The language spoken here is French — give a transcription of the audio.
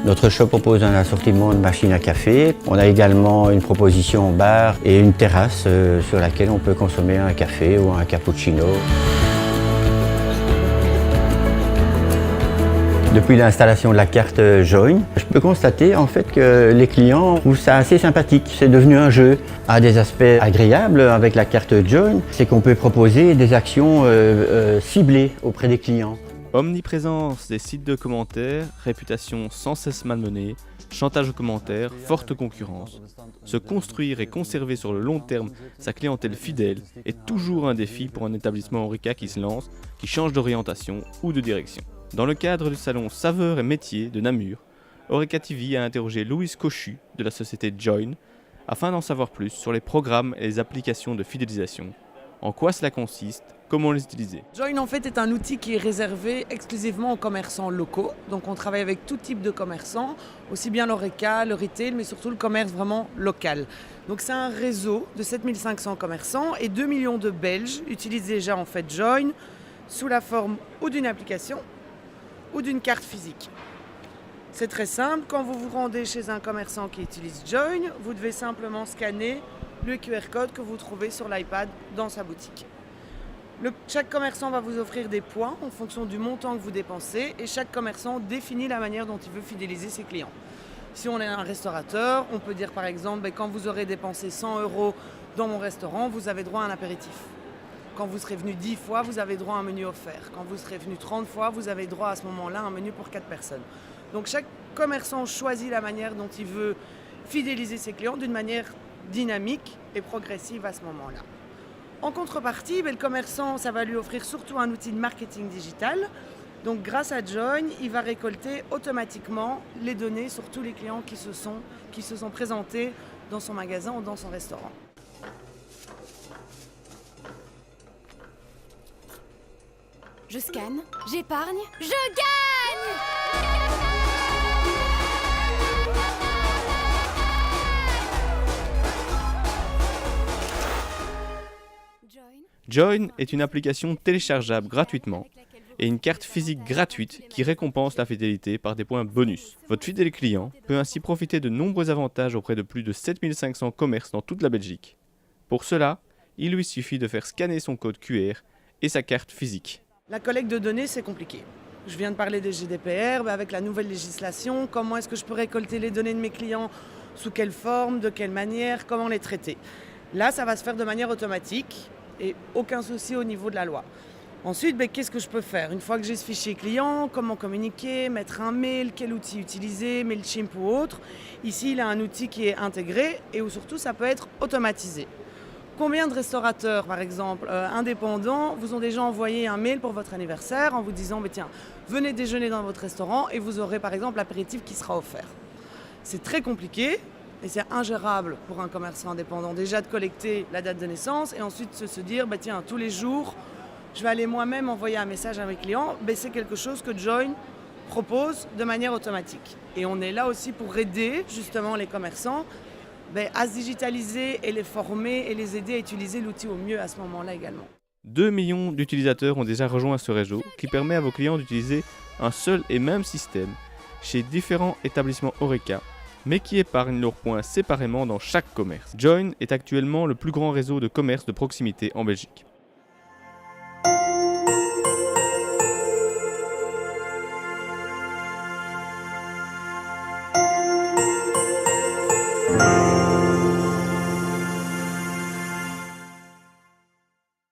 Notre shop propose un assortiment de machines à café. On a également une proposition en bar et une terrasse sur laquelle on peut consommer un café ou un cappuccino. Depuis l'installation de la carte Join, je peux constater en fait que les clients trouvent ça assez sympathique. C'est devenu un jeu. Un des aspects agréables avec la carte Join, c'est qu'on peut proposer des actions ciblées auprès des clients. Omniprésence des sites de commentaires, réputation sans cesse malmenée, chantage aux commentaires, forte concurrence. Se construire et conserver sur le long terme sa clientèle fidèle est toujours un défi pour un établissement Horeca qui se lance, qui change d'orientation ou de direction. Dans le cadre du salon Saveurs et Métiers de Namur, Horeca TV a interrogé Louise Cochu de la société Join afin d'en savoir plus sur les programmes et les applications de fidélisation. En quoi cela consiste, comment les utiliser. Join en fait est un outil qui est réservé exclusivement aux commerçants locaux. Donc on travaille avec tout type de commerçants, aussi bien l'Horeca, le retail, mais surtout le commerce vraiment local. Donc c'est un réseau de 7500 commerçants et 2 millions de Belges utilisent déjà en fait Join sous la forme ou d'une application ou d'une carte physique. C'est très simple, quand vous vous rendez chez un commerçant qui utilise Join, vous devez simplement scanner le QR code que vous trouvez sur l'iPad dans sa boutique. Chaque commerçant va vous offrir des points en fonction du montant que vous dépensez et chaque commerçant définit la manière dont il veut fidéliser ses clients. Si on est un restaurateur, on peut dire par exemple quand vous aurez dépensé 100 € dans mon restaurant, vous avez droit à un apéritif. Quand vous serez venu 10 fois, vous avez droit à un menu offert. Quand vous serez venu 30 fois, vous avez droit à ce moment-là à un menu pour 4 personnes. Donc chaque commerçant choisit la manière dont il veut fidéliser ses clients d'une manière dynamique et progressive à ce moment-là. En contrepartie, le commerçant, ça va lui offrir surtout un outil de marketing digital. Donc grâce à Join, il va récolter automatiquement les données sur tous les clients qui se sont présentés dans son magasin ou dans son restaurant. Je scanne, j'épargne, je gagne! Join est une application téléchargeable gratuitement et une carte physique gratuite qui récompense la fidélité par des points bonus. Votre fidèle client peut ainsi profiter de nombreux avantages auprès de plus de 7500 commerces dans toute la Belgique. Pour cela, il lui suffit de faire scanner son code QR et sa carte physique. La collecte de données, c'est compliqué. Je viens de parler des GDPR, avec la nouvelle législation, comment est-ce que je peux récolter les données de mes clients, sous quelle forme, de quelle manière, comment les traiter. Là, ça va se faire de manière automatique et aucun souci au niveau de la loi. Ensuite, qu'est-ce que je peux faire? Une fois que j'ai ce fichier client, comment communiquer, mettre un mail, quel outil utiliser, MailChimp ou autre. Ici, il y a un outil qui est intégré et où surtout ça peut être automatisé. Combien de restaurateurs, par exemple, indépendants, vous ont déjà envoyé un mail pour votre anniversaire en vous disant tiens, venez déjeuner dans votre restaurant et vous aurez par exemple l'apéritif qui sera offert. C'est très compliqué et c'est ingérable pour un commerçant indépendant déjà de collecter la date de naissance et ensuite se dire tiens, tous les jours, je vais aller moi-même envoyer un message à mes clients. C'est quelque chose que Join propose de manière automatique. Et on est là aussi pour aider justement les commerçants à se digitaliser et les former et les aider à utiliser l'outil au mieux à ce moment-là également. 2 millions d'utilisateurs ont déjà rejoint ce réseau qui permet à vos clients d'utiliser un seul et même système chez différents établissements Horeca, mais qui épargnent leurs points séparément dans chaque commerce. Join est actuellement le plus grand réseau de commerce de proximité en Belgique.